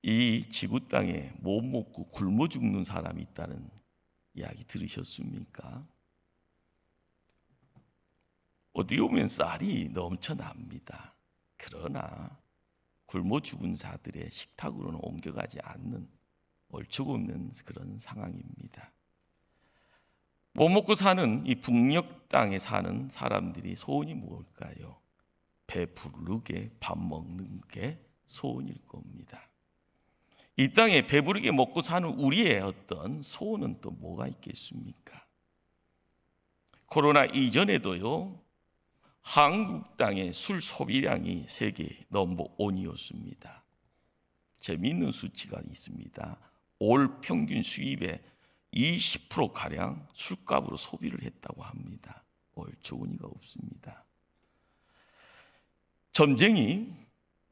이 지구 땅에 못 먹고 굶어 죽는 사람이 있다는 이야기 들으셨습니까? 어디 오면 쌀이 넘쳐납니다. 그러나 굶어 죽은 자들의 식탁으로는 옮겨가지 않는 얼추 없는 그런 상황입니다. 못 먹고 사는 이 북녘 땅에 사는 사람들이 소원이 뭘까요? 배부르게 밥 먹는 게 소원일 겁니다. 이 땅에 배부르게 먹고 사는 우리의 어떤 소원은 또 뭐가 있겠습니까? 코로나 이전에도요, 한국 땅의 술 소비량이 세계 넘버 1이었습니다. 재미있는 수치가 있습니다. 올 평균 수입의 20%가량 술값으로 소비를 했다고 합니다. 얼추어니가 없습니다. 점쟁이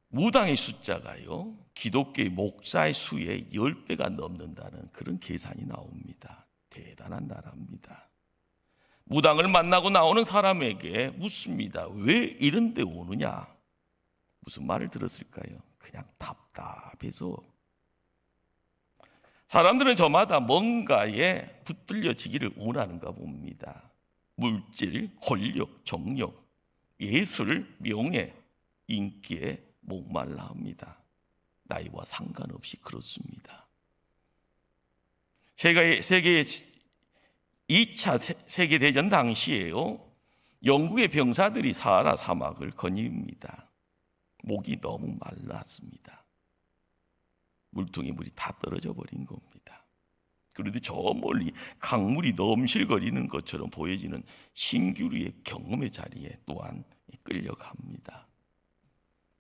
무당의 숫자가요, 기독교의 목사의 수의 10배가 넘는다는 그런 계산이 나옵니다. 대단한 나라입니다. 무당을 만나고 나오는 사람에게 묻습니다. 왜 이런 데 오느냐? 무슨 말을 들었을까요? 그냥 답답해서. 사람들은 저마다 뭔가에 붙들려지기를 원하는가 봅니다. 물질, 권력, 정력, 예술, 명예, 인기에 목말라 합니다. 나이와 상관없이 그렇습니다. 세계 2차 세계대전 당시에요, 영국의 병사들이 사하라 사막을 거닙니다. 목이 너무 말랐습니다. 물통에 물이 다 떨어져 버린 겁니다. 그런데 저 멀리 강물이 넘실거리는 것처럼 보여지는 신규리의 경험의 자리에 또한 끌려갑니다.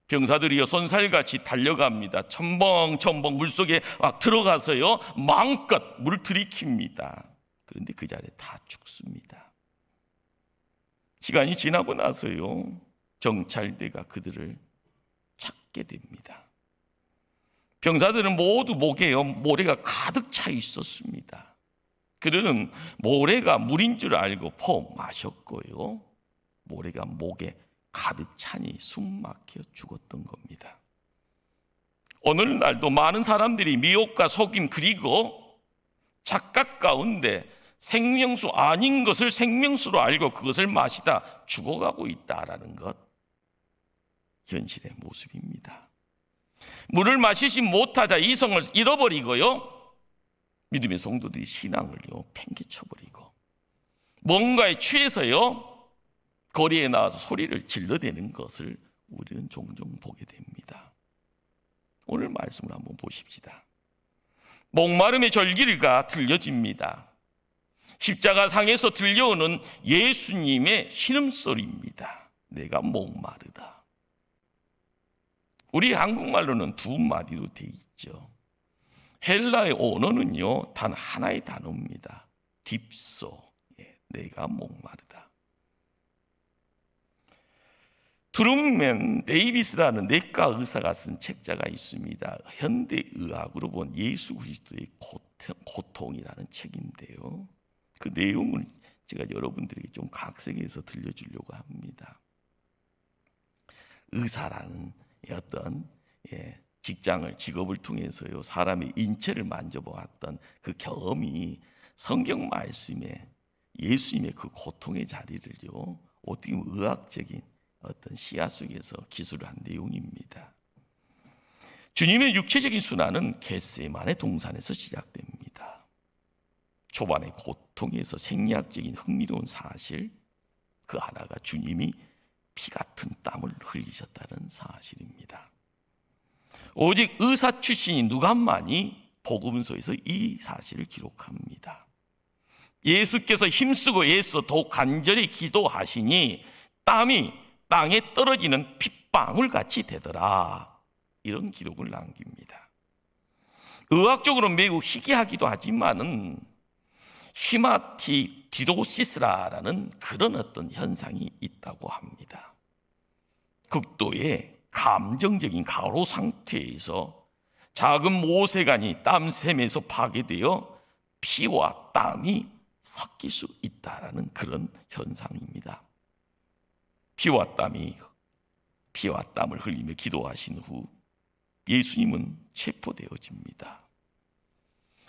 병사들이요, 손살같이 달려갑니다. 첨벙첨벙 물속에 막 들어가서요, 마음껏 물을 들이킵니다. 그런데 그 자리에 다 죽습니다. 시간이 지나고 나서요, 정찰대가 그들을 찾게 됩니다. 병사들은 모두 목에요, 모래가 가득 차 있었습니다. 그들은 모래가 물인 줄 알고 퍼 마셨고요, 모래가 목에 가득 차니 숨 막혀 죽었던 겁니다. 오늘날도 많은 사람들이 미혹과 속임 그리고 착각 가운데 생명수 아닌 것을 생명수로 알고 그것을 마시다 죽어가고 있다라는 것, 현실의 모습입니다. 물을 마시지 못하자 이성을 잃어버리고요, 믿음의 성도들이 신앙을요 팽개쳐버리고 뭔가에 취해서요 거리에 나와서 소리를 질러대는 것을 우리는 종종 보게 됩니다. 오늘 말씀을 한번 보십시다. 목마름의 절기가 들려집니다. 십자가 상에서 들려오는 예수님의 신음소리입니다. 내가 목마르다. 우리 한국말로는 두 마디로 되어 있죠. 헬라의 언어는요 단 하나의 단어입니다. 딥소, 내가 목마르다. 트룸맨 데이비스라는 내과 의사가 쓴 책자가 있습니다. 현대의학으로 본 예수 그리스도의 고통이라는 책인데요, 그 내용을 제가 여러분들에게 좀 각색해서 들려주려고 합니다. 의사라는 어떤 직업을 통해서요 사람의 인체를 만져보았던 그 경험이 성경 말씀에 예수님의 그 고통의 자리를요 어떻게 보면 의학적인 어떤 시야 속에서 기술을 한 내용입니다. 주님의 육체적인 순환은 겟세마네 동산에서 시작됩니다. 초반의 고통에서 생리학적인 흥미로운 사실, 그 하나가 주님이 피 같은 땀을 흘리셨다는 사실입니다. 오직 의사 출신인 누가만이 복음서에서 이 사실을 기록합니다. 예수께서 힘쓰고 애써 더욱 간절히 기도하시니 땀이 땅에 떨어지는 핏방울 같이 되더라, 이런 기록을 남깁니다. 의학적으로 매우 희귀하기도 하지만은 히마티디도시스라는 그런 어떤 현상이 있다고 합니다. 극도의 감정적인 가로 상태에서 작은 모세관이 땀샘에서 파괴되어 피와 땀이 섞일 수 있다라는 그런 현상입니다. 피와 땀을 흘리며 기도하신 후 예수님은 체포되어집니다.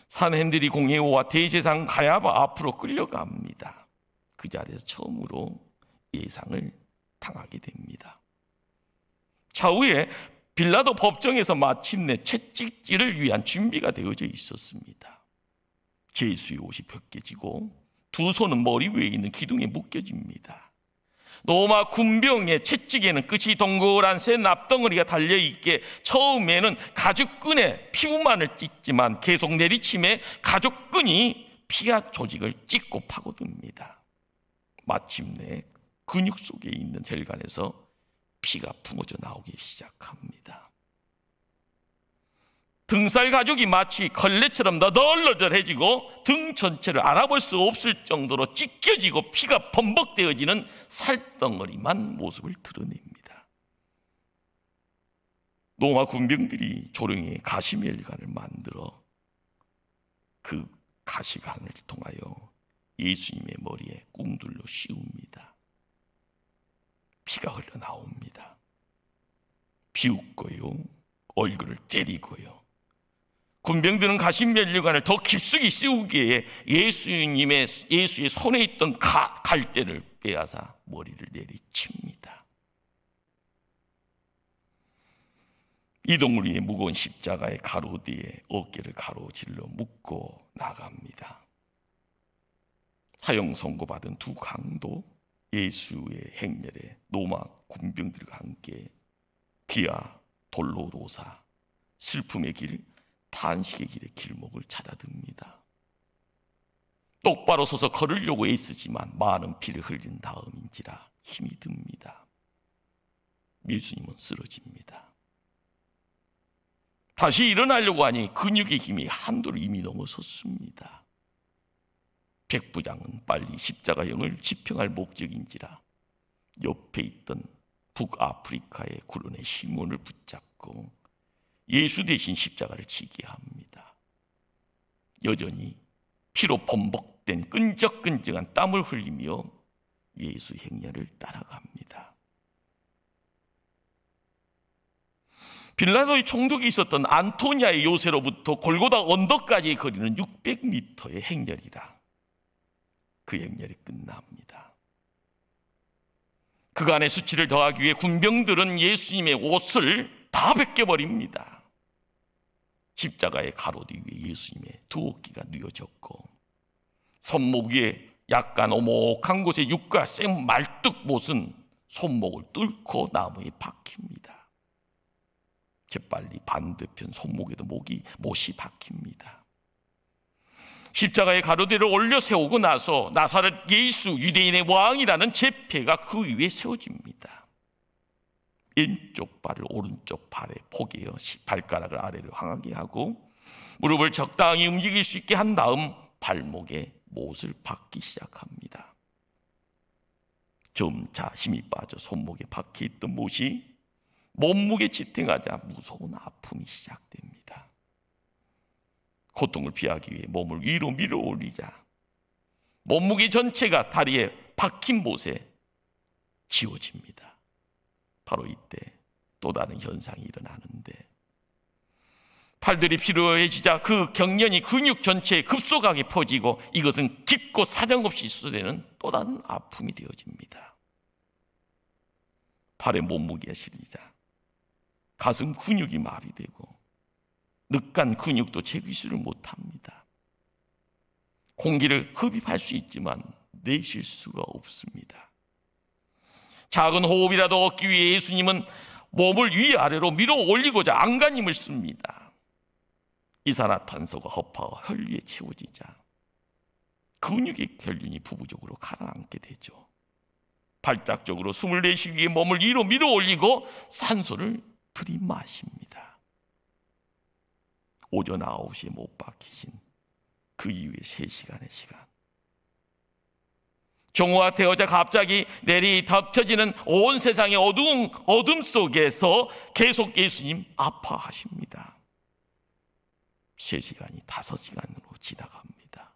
산헤드린 공회의와 대제사장 가야바 앞으로 끌려갑니다. 그 자리에서 처음으로 예상을 당하게 됩니다. 차후에 빌라도 법정에서 마침내 채찍질을 위한 준비가 되어져 있었습니다. 제수의 옷이 벗겨지고 두 손은 머리 위에 있는 기둥에 묶여집니다. 로마 군병의 채찍에는 끝이 동그란 새 납덩어리가 달려있기에 처음에는 가죽끈에 피부만을 찢지만 계속 내리침에 가죽끈이 피하 조직을 찢고 파고듭니다. 마침내 근육 속에 있는 혈관에서 피가 뿜어져 나오기 시작합니다. 등살 가죽이 마치 걸레처럼 너덜너덜해지고 등 전체를 알아볼 수 없을 정도로 찢겨지고 피가 범벅되어지는 살덩어리만 모습을 드러냅니다. 로마 군병들이 조령에 가시멜관을 만들어 그 가시관을 통하여 예수님의 머리에 꿍둘러 씌웁니다. 피가 흘러나옵니다. 비웃고요, 얼굴을 때리고요. 군병들은 가시멜관을 더 깊숙이 씌우기에 예수의 손에 있던 갈대를 빼앗아 머리를 내리칩니다. 이동을 위해 무거운 십자가의 가로뒤에 어깨를 가로질러 묶고 나갑니다. 사형 선고받은 두 강도 예수의 행렬에 로마 군병들과 함께 비아 돌로로사 슬픔의 길, 탄식의 길의 길목을 찾아듭니다. 똑바로 서서 걸으려고 애쓰지만 많은 피를 흘린 다음인지라 힘이 듭니다. 예수님은 쓰러집니다. 다시 일어나려고 하니 근육의 힘이 한도를 이미 넘어섰습니다. 백부장은 빨리 십자가형을 집행할 목적인지라 옆에 있던 북아프리카의 구론의 시몬을 붙잡고 예수 대신 십자가를 지게 합니다. 여전히 피로 범벅된 끈적끈적한 땀을 흘리며 예수 행렬을 따라갑니다. 빌라도의 총독이 있었던 안토니아의 요새로부터 골고다 언덕까지의 거리는 600m의 행렬이다. 그 행렬이 끝납니다. 그간의 수치를 더하기 위해 군병들은 예수님의 옷을 다 벗겨버립니다. 십자가의 가로뒤 위에 예수님의 두 어깨가 뉘어졌고 손목 위에 약간 오목한 곳에 육과 생 말뚝못은 손목을 뚫고 나무에 박힙니다. 재빨리 반대편 손목에도 못이 박힙니다. 십자가의 가로대를 올려 세우고 나서 나사렛 예수 유대인의 왕이라는 제패가 그 위에 세워집니다. 왼쪽 발을 오른쪽 발에 포개어 발가락을 아래로 향하게 하고 무릎을 적당히 움직일 수 있게 한 다음 발목에 못을 박기 시작합니다. 점차 힘이 빠져 손목에 박혀있던 못이 몸무게 지탱하자 무서운 아픔이 시작됩니다. 고통을 피하기 위해 몸을 위로 밀어 올리자 몸무게 전체가 다리에 박힌 못에 지워집니다. 바로 이때 또 다른 현상이 일어나는데 팔들이 피로해지자 그 경련이 근육 전체에 급속하게 퍼지고 이것은 깊고 사정없이 수되는 또 다른 아픔이 되어집니다. 팔에 몸무게가 실리자 가슴 근육이 마비되고 늑간 근육도 제기수를 못합니다. 공기를 흡입할 수 있지만 내쉴 수가 없습니다. 작은 호흡이라도 얻기 위해 예수님은 몸을 위아래로 밀어 올리고자 안간힘을 씁니다. 이산화탄소가 허파와 혈류에 채워지자 근육의 혈륜이 부부적으로 가라앉게 되죠. 발작적으로 숨을 내쉬기 위해 몸을 위로 밀어 올리고 산소를 들이마십니다. 오전 9시에 못 박히신 그 이후에 3시간의 시간. 정오화되어자 갑자기 내리 덮쳐지는 온 세상의 어둠 속에서 계속 예수님 아파하십니다. 3시간이 5시간으로 지나갑니다.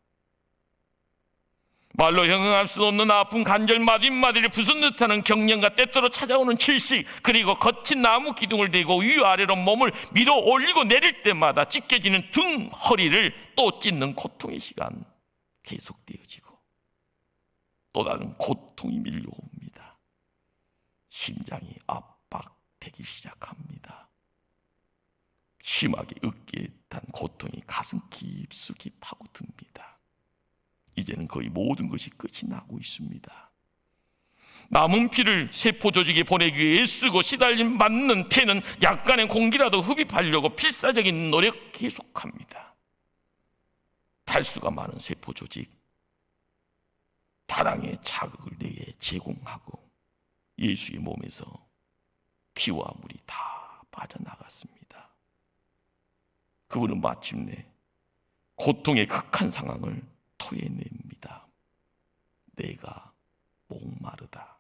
말로 형용할 수 없는 아픔, 간절 마디마디를 부순 듯하는 경련과 때때로 찾아오는 질식, 그리고 거친 나무 기둥을 대고 위아래로 몸을 밀어 올리고 내릴 때마다 찢겨지는 등, 허리를 또 찢는 고통의 시간 계속되어지고 또 다른 고통이 밀려옵니다. 심장이 압박되기 시작합니다. 심하게 어깨에 탄 고통이 가슴 깊숙이 파고듭니다. 이제는 거의 모든 것이 끝이 나고 있습니다. 남은 피를 세포 조직에 보내기 위해 애쓰고 시달림 받는 폐는 약간의 공기라도 흡입하려고 필사적인 노력 계속합니다. 탈수가 많은 세포 조직, 다량의 자극을 내게 제공하고 예수의 몸에서 피와 물이 다 빠져나갔습니다. 그분은 마침내 고통의 극한 상황을 토해냅니다. 내가 목마르다.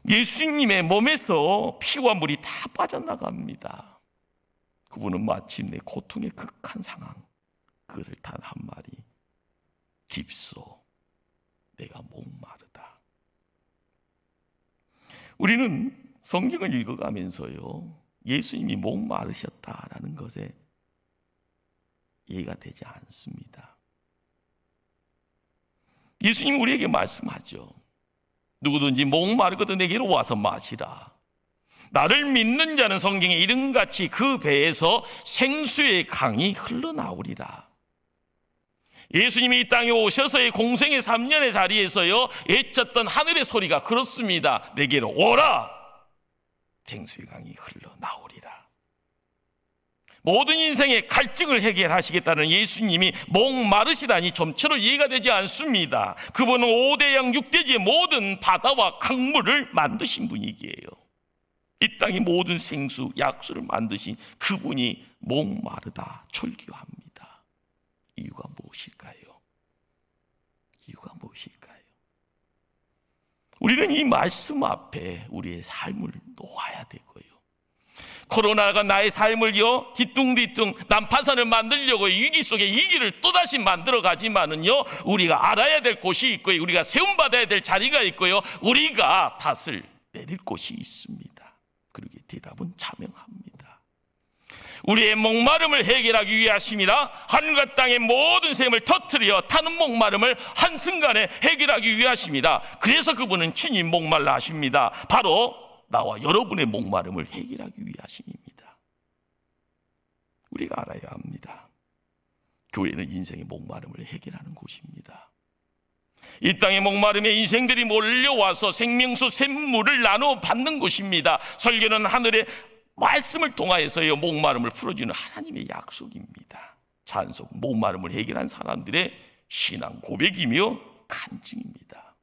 예수님의 몸에서 피와 물이 다 빠져나갑니다. 그분은 마침내 고통의 극한 상황, 그것을 단 한마디, 깁소, 내가 목마르다. 우리는 성경을 읽어가면서요, 예수님이 목마르셨다라는 것에 이해가 되지 않습니다. 예수님이 우리에게 말씀하죠. 누구든지 목마르거든 내게로 와서 마시라. 나를 믿는 자는 성경에 이름같이 그 배에서 생수의 강이 흘러나오리라. 예수님이 이 땅에 오셔서의 공생의 3년의 자리에서요, 외쳤던 하늘의 소리가 그렇습니다. 내게로 오라. 생수의 강이 흘러나오리라. 모든 인생의 갈증을 해결하시겠다는 예수님이 목마르시다니 좀처럼 이해가 되지 않습니다. 그분은 5대양 6대지의 모든 바다와 강물을 만드신 분이기에요. 이 땅의 모든 생수, 약수를 만드신 그분이 목마르다, 철교합니다. 이유가 무엇일까요? 이유가 무엇일까요? 우리는 이 말씀 앞에 우리의 삶을 놓아야 되고요. 코로나가 나의 삶을 뒤뚱뒤뚱 난파선을 만들려고 위기 속에 위기를 또다시 만들어 가지만은요, 우리가 알아야 될 곳이 있고요, 우리가 세움받아야 될 자리가 있고요, 우리가 탓을 내릴 곳이 있습니다. 그러기에 대답은 자명합니다. 우리의 목마름을 해결하기 위하심이라 하늘과 땅의 모든 샘을 터뜨려 타는 목마름을 한순간에 해결하기 위하심이라. 그래서 그분은 친히 목말라 하십니다. 바로 나와 여러분의 목마름을 해결하기 위하심입니다. 우리가 알아야 합니다. 교회는 인생의 목마름을 해결하는 곳입니다. 이 땅의 목마름에 인생들이 몰려와서 생명수 샘물을 나눠 받는 곳입니다. 설교는 하늘의 말씀을 통하여서요, 목마름을 풀어주는 하나님의 약속입니다. 찬송, 목마름을 해결한 사람들의 신앙 고백이며 간증입니다.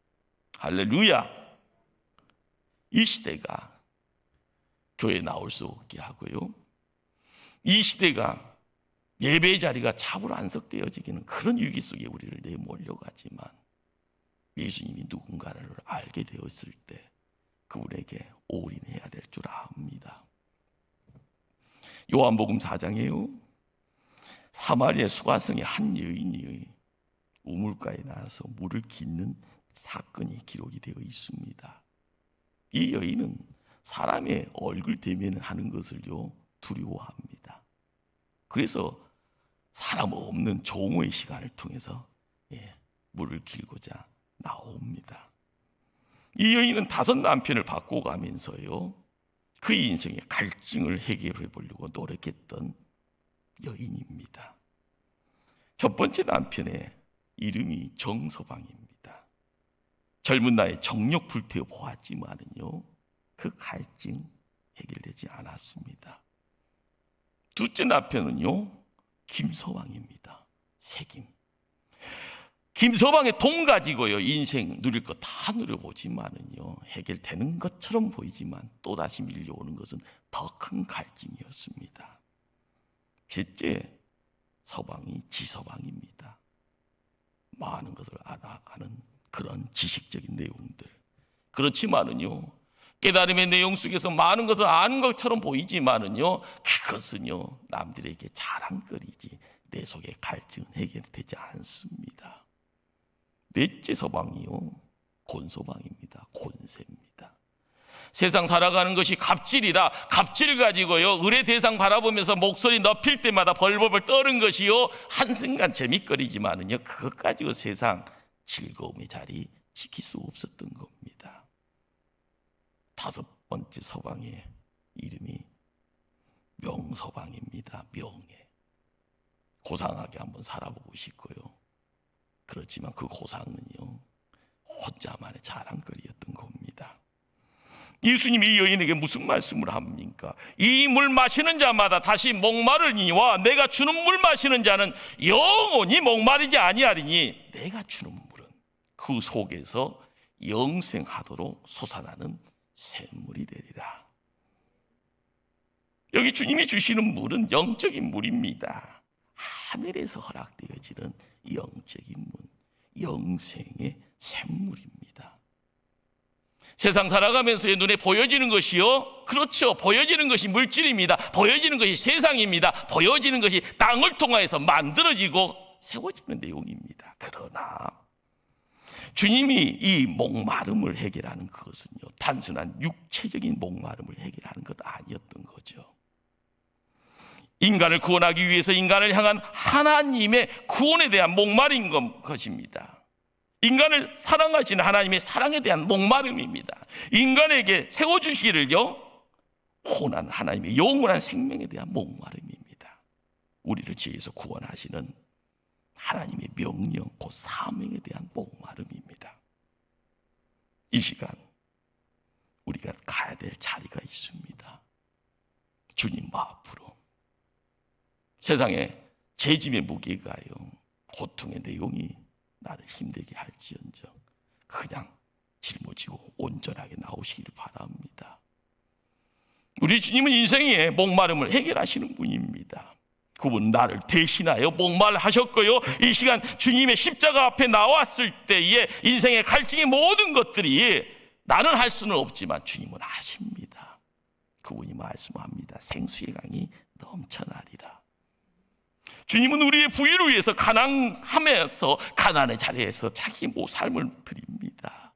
할렐루야. 이 시대가 교회에 나올 수 없게 하고요, 이 시대가 예배의 자리가 차불 안석되어지기는 그런 위기 속에 우리를 내몰려가지만, 예수님이 누군가를 알게 되었을 때 그분에게 올인해야 될 줄 압니다. 요한복음 4장에요, 사마리아 수가성의 한 여인이 우물가에 나와서 물을 깃는 사건이 기록이 되어 있습니다. 이 여인은 사람의 얼굴 대면하는 것을요, 두려워합니다. 그래서 사람 없는 종호의 시간을 통해서 물을 길고자 나옵니다. 이 여인은 5 남편을 바꿔가면서요, 그의 인생의 갈증을 해결해 보려고 노력했던 여인입니다. 첫 번째 남편의 이름이 정서방입니다. 젊은 나이에 정력 불태워 보았지만은요, 그 갈증 해결되지 않았습니다. 둘째 남편은요, 김서방입니다. 세김. 김서방의 돈 가지고요, 인생 누릴 거 다 누려보지만은요, 해결되는 것처럼 보이지만 또다시 밀려오는 것은 더 큰 갈증이었습니다. 셋째 서방이 지서방입니다. 많은 것을 알아가는 그런 지식적인 내용들. 그렇지만은요, 깨달음의 내용 속에서 많은 것을 아는 것처럼 보이지만은요, 그것은요, 남들에게 자랑거리지 내 속의 갈증은 해결되지 않습니다. 넷째 서방이요, 곤서방입니다. 곤세입니다. 세상 살아가는 것이 갑질이다. 갑질 가지고요, 의뢰 대상 바라보면서 목소리 높일 때마다 벌벌벌 떠는 것이요, 한순간 재밌거리지만은요, 그것 가지고 세상 즐거움의 자리 지킬 수 없었던 겁니다. 다섯 번째 서방의 이름이 명서방입니다. 명예. 고상하게 한번 살아보고 싶고요. 그렇지만 그 고상은요, 혼자만의 자랑거리였던 겁니다. 예수님이 이 여인에게 무슨 말씀을 합니까? 이 물 마시는 자마다 다시 목마르니와 내가 주는 물 마시는 자는 영원히 목마르지 아니하리니 내가 주는 물은 그 속에서 영생하도록 솟아나는 샘물이 되리라. 여기 주님이 주시는 물은 영적인 물입니다. 하늘에서 허락되어지는 영적인 물, 영생의 샘물입니다. 세상 살아가면서의 눈에 보여지는 것이요, 그렇죠, 보여지는 것이 물질입니다. 보여지는 것이 세상입니다. 보여지는 것이 땅을 통하여서 만들어지고 세워지는 내용입니다. 그러나 주님이 이 목마름을 해결하는 것은요, 단순한 육체적인 목마름을 해결하는 것 아니었던 거죠. 인간을 구원하기 위해서 인간을 향한 하나님의 구원에 대한 목마름인 것입니다. 인간을 사랑하시는 하나님의 사랑에 대한 목마름입니다. 인간에게 세워주시기를요, 혼한 하나님의 영원한 생명에 대한 목마름입니다. 우리를 죄에서 구원하시는 하나님의 명령, 그 사명에 대한 목마름입니다. 이 시간 우리가 가야 될 자리가 있습니다. 주님 앞으로. 세상에 죄짐의 무게가요, 고통의 내용이 나를 힘들게 할지언정 그냥 짊어지고 온전하게 나오시기를 바랍니다. 우리 주님은 인생의 목마름을 해결하시는 분입니다. 그분 나를 대신하여 목말하셨고요, 이 시간 주님의 십자가 앞에 나왔을 때에 인생의 갈증의 모든 것들이 나는 할 수는 없지만 주님은 하십니다. 그분이 말씀합니다. 생수의 강이 넘쳐나리라. 주님은 우리의 부유를 위해서 가난함에서, 가난의 자리에서 자기 삶을 드립니다.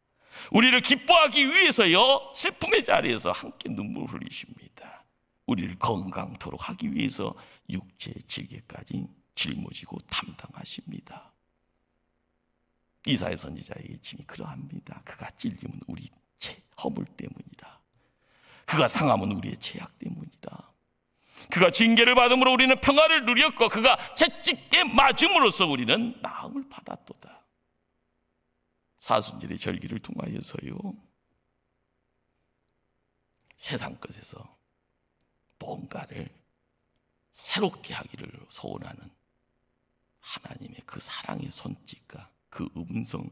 우리를 기뻐하기 위해서요, 슬픔의 자리에서 함께 눈물을 흘리십니다. 우리를 건강토록 하기 위해서 육체의 질개까지 짊어지고 담당하십니다. 이사야 선지자의 예침이 그러합니다. 그가 찔림은 우리 허물 때문이라. 그가 상함은 우리의 죄악 때문이다. 그가 징계를 받음으로 우리는 평화를 누렸고 그가 채찍에 맞음으로써 우리는 나음을 받았도다. 사순절의 절기를 통하여서요, 세상 것에서 뭔가를 새롭게 하기를 소원하는 하나님의 그 사랑의 손짓과 그 음성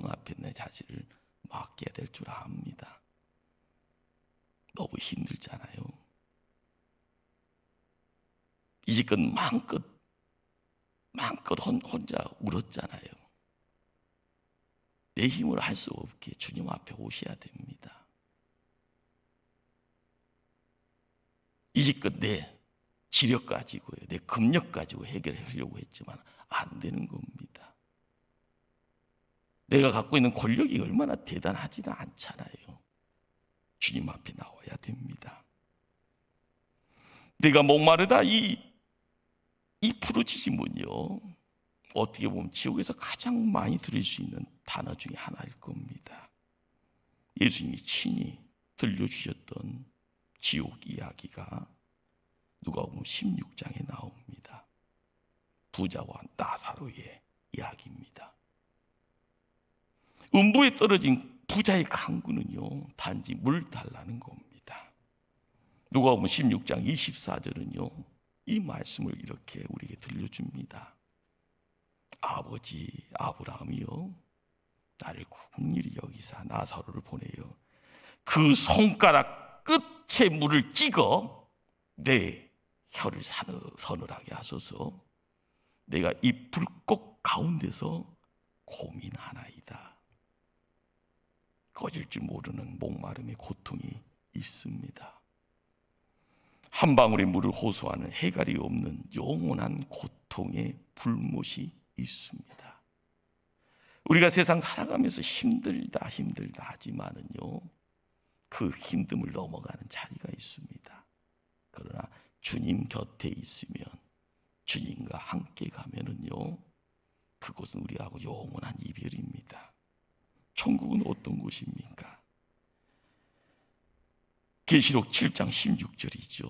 앞에 내 자신을 맡겨야 될 줄 압니다. 너무 힘들잖아요. 이제껏 마음껏 혼자 울었잖아요. 내 힘으로 할 수 없게 주님 앞에 오셔야 됩니다. 이제껏 내 지력 가지고요, 내 금력 가지고 해결하려고 했지만 안 되는 겁니다. 내가 갖고 있는 권력이 얼마나 대단하지는 않잖아요. 주님 앞에 나와야 됩니다. 내가 목마르다, 이 부르짖음은요, 어떻게 보면 지옥에서 가장 많이 들을 수 있는 단어 중에 하나일 겁니다. 예수님이 친히 들려주셨던 지옥 이야기가 누가복음 16장에 나옵니다. 부자와 나사로의 이야기입니다. 음부에 떨어진 부자의 간구는요, 단지 물 달라는 겁니다. 누가복음 16장 24절은요, 이 말씀을 이렇게 우리에게 들려줍니다. 아버지 아브라함이요, 나를 긍휼히 여기사 나사로를 보내요 그 손가락 끝에 물을 찍어 내 혀를 서늘하게 하소서. 내가 이 불꽃 가운데서 고민하나이다. 꺼질 줄 모르는 목마름의 고통이 있습니다. 한 방울의 물을 호소하는 해갈이 없는 영원한 고통의 불못이 있습니다. 우리가 세상 살아가면서 힘들다 하지만은요, 그 힘듦을 넘어가는 자리가 있습니다. 그러나 주님 곁에 있으면, 주님과 함께 가면은요, 그곳은 우리하고 영원한 이별입니다. 천국은 어떤 곳입니까? 계시록 7장 16절이죠.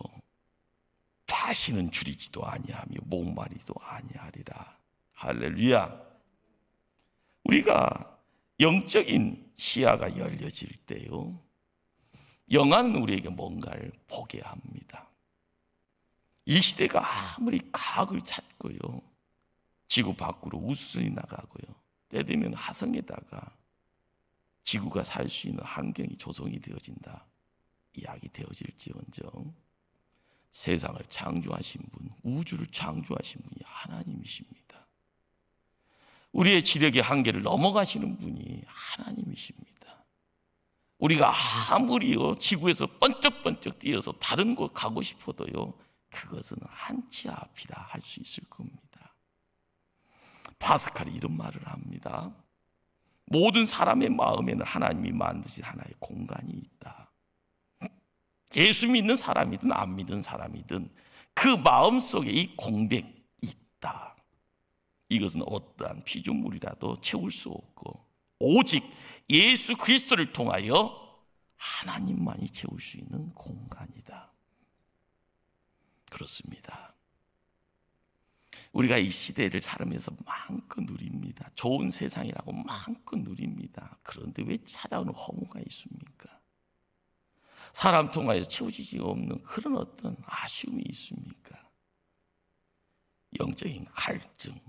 다시는 줄이지도 아니하며 목마르지도 아니하리라. 할렐루야. 우리가 영적인 시야가 열려질 때요, 영화는 우리에게 뭔가를 보게 합니다. 이 시대가 아무리 과학을 찾고요, 지구 밖으로 우주선이 나가고요, 때 되면 화성에다가 지구가 살 수 있는 환경이 조성이 되어진다 이야기 되어질지언정, 세상을 창조하신 분, 우주를 창조하신 분이 하나님이십니다. 우리의 지력의 한계를 넘어가시는 분이 하나님이십니다. 우리가 아무리요 지구에서 번쩍번쩍 뛰어서 다른 곳 가고 싶어도요, 그것은 한치 앞이라 할 수 있을 겁니다. 파스칼이 이런 말을 합니다. 모든 사람의 마음에는 하나님이 만드신 하나의 공간이 있다. 예수 믿는 사람이든 안 믿는 사람이든 그 마음속에 이 공백이 있다. 이것은 어떠한 피조물이라도 채울 수 없고 오직 예수 그리스도를 통하여 하나님만이 채울 수 있는 공간이다. 그렇습니다. 우리가 이 시대를 살면서 마음껏 누립니다. 좋은 세상이라고 마음껏 누립니다. 그런데 왜 찾아오는 허무가 있습니까? 사람 통하여 채워지지 없는 그런 어떤 아쉬움이 있습니까? 영적인 갈증,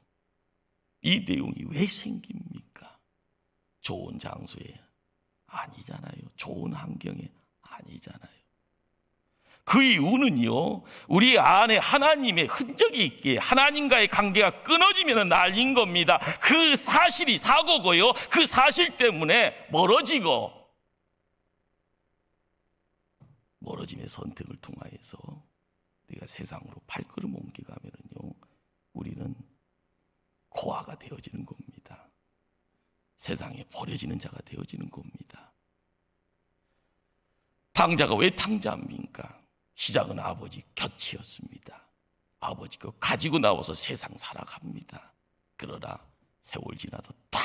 이 내용이 왜 생깁니까? 좋은 장소에 아니잖아요. 좋은 환경에 아니잖아요. 그 이유는요, 우리 안에 하나님의 흔적이 있기에 하나님과의 관계가 끊어지면 난린 겁니다. 그 사실이 사고고요, 그 사실 때문에 멀어짐의 선택을 통하여서 우리가 세상으로 발걸음 옮겨가면요, 우리는 고아가 되어지는 겁니다. 세상에 버려지는 자가 되어지는 겁니다. 탕자가 왜 탕자입니까? 시작은 아버지 곁이었습니다. 아버지 거 가지고 나와서 세상 살아갑니다. 그러나 세월 지나서 다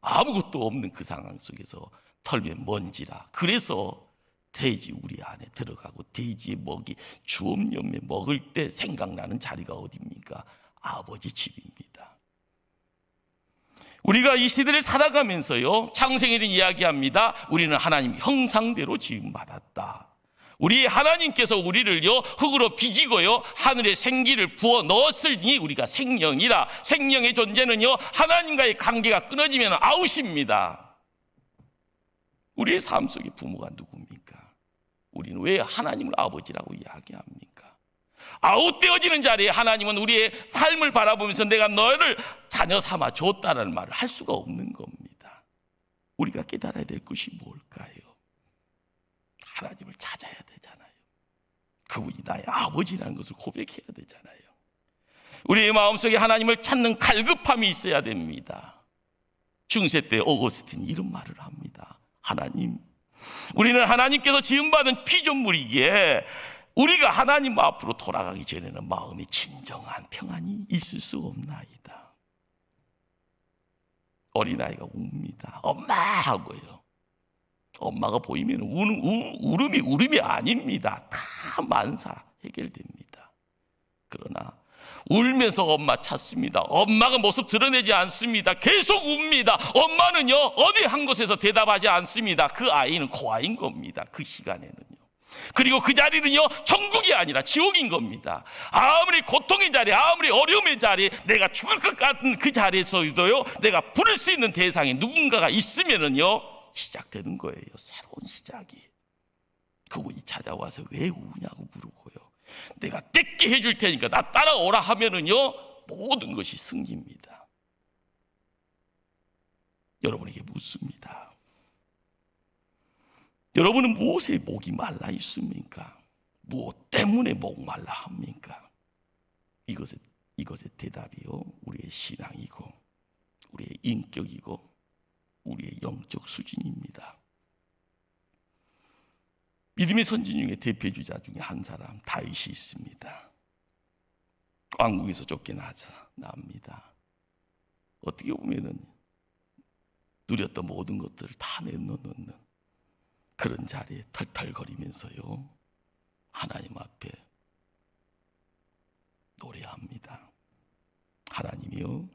아무것도 없는 그 상황 속에서 털면 먼지라. 그래서 돼지 우리 안에 들어가고 돼지의 먹이 주엄염에 먹을 때 생각나는 자리가 어디입니까? 아버지 집입니다. 우리가 이 시대를 살아가면서요, 창세기는 이야기합니다. 우리는 하나님 형상대로 지음받았다. 우리 하나님께서 우리를요 흙으로 빚이고요 하늘에 생기를 부어 넣었으니 우리가 생명이라. 생명의 존재는요 하나님과의 관계가 끊어지면 아웃입니다. 우리의 삶 속의 부모가 누굽니까? 우리는 왜 하나님을 아버지라고 이야기합니까? 아웃되어지는 자리에 하나님은 우리의 삶을 바라보면서 내가 너를 자녀 삼아 줬다는 말을 할 수가 없는 겁니다. 우리가 깨달아야 될 것이 뭘까요? 하나님을 찾아야 되잖아요. 그분이 나의 아버지라는 것을 고백해야 되잖아요. 우리의 마음속에 하나님을 찾는 갈급함이 있어야 됩니다. 중세 때 오거스틴이 이런 말을 합니다. 하나님, 우리는 하나님께서 지음받은 피조물이기에 우리가 하나님 앞으로 돌아가기 전에는 마음에 진정한 평안이 있을 수 없나이다. 어린아이가 웁니다. 엄마 하고요. 엄마가 보이면 울음이 아닙니다. 다 만사 해결됩니다. 그러나 울면서 엄마 찾습니다. 엄마가 모습 드러내지 않습니다. 계속 웁니다. 엄마는요 어디 한 곳에서 대답하지 않습니다. 그 아이는 고아인 겁니다. 그 시간에는요. 그리고 그 자리는요 천국이 아니라 지옥인 겁니다. 아무리 고통의 자리, 아무리 어려움의 자리, 내가 죽을 것 같은 그 자리에서도요 내가 부를 수 있는 대상에 누군가가 있으면은요 시작되는 거예요. 새로운 시작이. 그분이 찾아와서 왜 우냐고 물어보고요. 내가 떼게 해줄 테니까 나 따라오라 하면은요 모든 것이 승리입니다. 여러분에게 묻습니다. 여러분은 무엇에 목이 말라 있습니까? 무엇 때문에 목말라 합니까? 이것의 대답이요 우리의 신앙이고 우리의 인격이고 우리의 영적 수준입니다. 믿음의 선진 중에 대표주자 중에 한 사람 다윗이 있습니다. 왕국에서 쫓겨나니다. 어떻게 보면은 누렸던 모든 것들을 다 내놓는 그런 자리에 털털거리면서요 하나님 앞에 노래합니다. 하나님이여,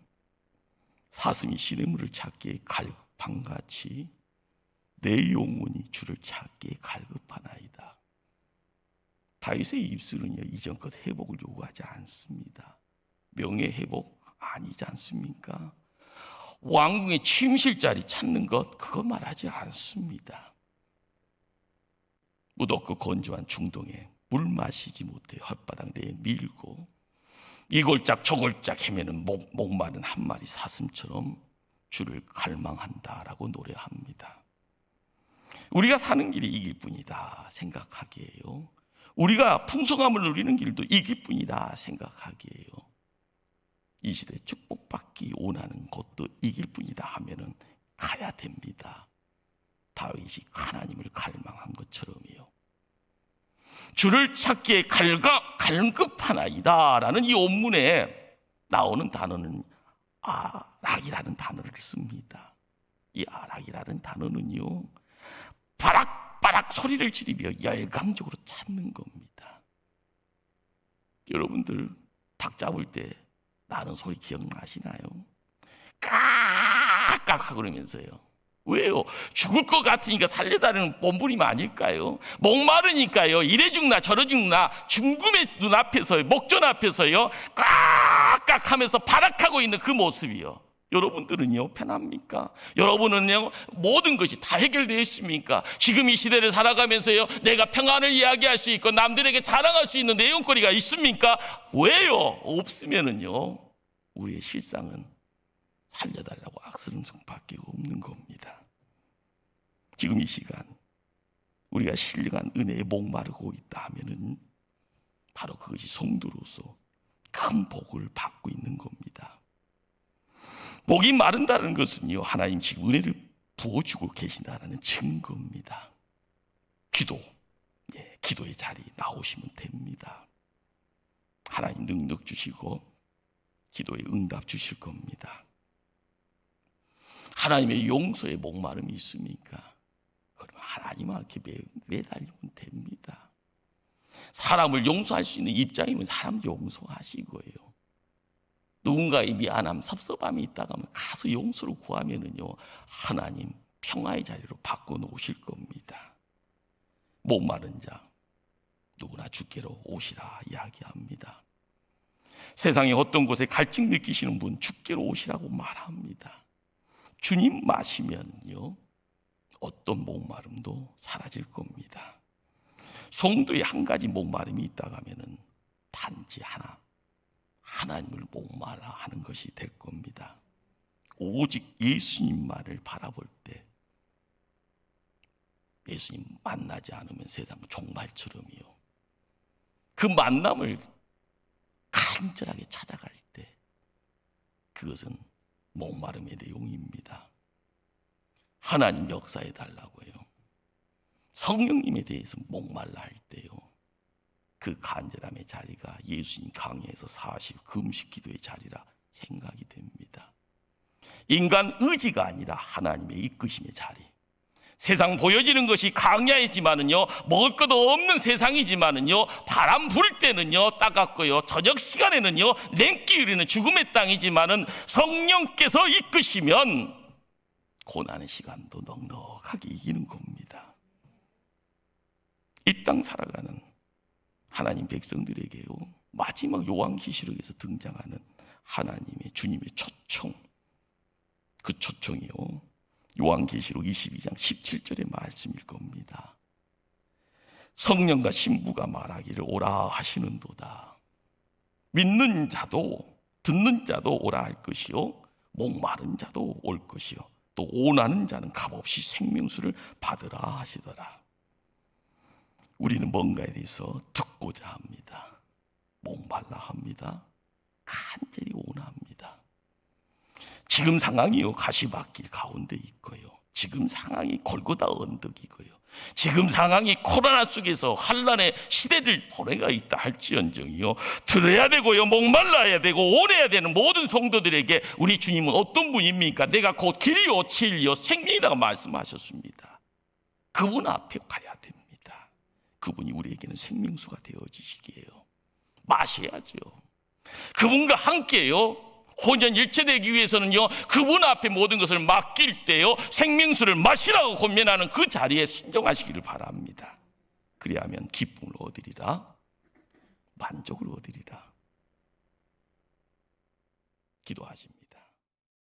사슴이 시냇물을 찾기에 갈급함같이 내 영혼이 주를 찾기에 갈급하나이다. 다윗의 입술은요 이전껏 회복을 요구하지 않습니다. 명예 회복 아니지 않습니까? 왕궁의 침실 자리 찾는 것 그거 말하지 않습니다. 무덥고 건조한 중동에 물 마시지 못해 헐바닥 내에 밀고 이 골짝 저 골짝 헤매는 목마른 한 마리 사슴처럼 주를 갈망한다라고 노래합니다. 우리가 사는 길이 이 길뿐이다 생각하기에요. 우리가 풍성함을 누리는 길도 이 길뿐이다 생각하기에요. 이 시대에 축복받기 원하는 곳도 이 길뿐이다 하면은 가야 됩니다. 다윗이 하나님을 갈망한 것처럼이요. 주를 찾기에 갈급하나이다 라는 이 원문에 나오는 단어는 아락이라는 단어를 씁니다. 이 아락이라는 단어는요 바락바락 소리를 지르며 열광적으로 찾는 겁니다. 여러분들 닭 잡을 때 나는 소리 기억나시나요? 깍깍하고 그러면서요. 왜요? 죽을 것 같으니까 살려달라는 본부림 아닐까요? 목마르니까요. 이래 죽나 저래 죽나 죽음의 눈앞에서요, 목전 앞에서요 깍깍하면서 발악하고 있는 그 모습이요. 여러분들은요 편합니까? 여러분은요 모든 것이 다 해결되어 있습니까? 지금 이 시대를 살아가면서요 내가 평안을 이야기할 수 있고 남들에게 자랑할 수 있는 내용거리가 있습니까? 왜요? 없으면은요 우리의 실상은 살려달라고 악스름성밖에 없는 겁니다. 지금 이 시간 우리가 신령한 은혜에 목마르고 있다 하면은 바로 그것이 성도로서 큰 복을 받고 있는 겁니다. 목이 마른다는 것은요 하나님 지금 은혜를 부어주고 계신다는 증거입니다. 기도의 자리에 나오시면 됩니다. 하나님 능력 주시고 기도에 응답 주실 겁니다. 하나님의 용서에 목마름이 있습니까? 그러면 하나님한테 매달리면 됩니다. 사람을 용서할 수 있는 입장이면 사람 용서하시고요. 누군가의 미안함, 섭섭함이 있다가 가서 용서를 구하면은요 하나님 평화의 자리로 바꿔놓으실 겁니다. 목마른 자 누구나 주께로 오시라 이야기합니다. 세상에 어떤 곳에 갈증 느끼시는 분 주께로 오시라고 말합니다. 주님 마시면요 어떤 목마름도 사라질 겁니다. 성도의 한 가지 목마름이 있다가 하면은 단지 하나님을 목말라 하는 것이 될 겁니다. 오직 예수님만을 바라볼 때 예수님 만나지 않으면 세상 종말처럼이요. 그 만남을 간절하게 찾아갈 때 그것은 목마름의 내용입니다. 하나님 역사해 달라고요. 성령님에 대해서 목말라 할 때요. 그 간절함의 자리가 예수님 강야에서 40 금식 기도의 자리라 생각이 됩니다. 인간 의지가 아니라 하나님의 이끄심의 자리. 세상 보여지는 것이 강야이지만은요, 먹을 것 없는 세상이지만은요, 바람 불 때는요 따갑고요, 저녁 시간에는요 냉기 우리는 죽음의 땅이지만은 성령께서 이끄시면 고난의 시간도 넉넉하게 이기는 겁니다. 이 땅 살아가는 하나님 백성들에게요 마지막 요한계시록에서 등장하는 하나님의 주님의 초청, 그 초청이요 요한계시록 22장 17절의 말씀일 겁니다. 성령과 신부가 말하기를 오라 하시는도다. 믿는 자도 듣는 자도 오라 할 것이요 목마른 자도 올 것이요 또 원하는 자는 값없이 생명수를 받으라 하시더라. 우리는 뭔가에 대해서 듣고자 합니다. 목말라 합니다. 간절히 원합니다. 지금 상황이요 가시밭길 가운데 있고요. 지금 상황이 골고다 언덕이고요. 지금 상황이 코로나 속에서 환난의 시대를 보내가 있다 할지언정이요, 들어야 되고요, 목말라야 되고 오래야 되는 모든 성도들에게 우리 주님은 어떤 분입니까? 내가 곧 길이요 진리요 생명이라고 말씀하셨습니다. 그분 앞에 가야 됩니다. 그분이 우리에게는 생명수가 되어지시기에요. 마셔야죠. 그분과 함께요, 혼연 일체되기 위해서는요, 그분 앞에 모든 것을 맡길 때요, 생명수를 마시라고 권면하는 그 자리에 순종하시기를 바랍니다. 그리하면 기쁨을 얻으리라, 만족을 얻으리라. 기도하십니다.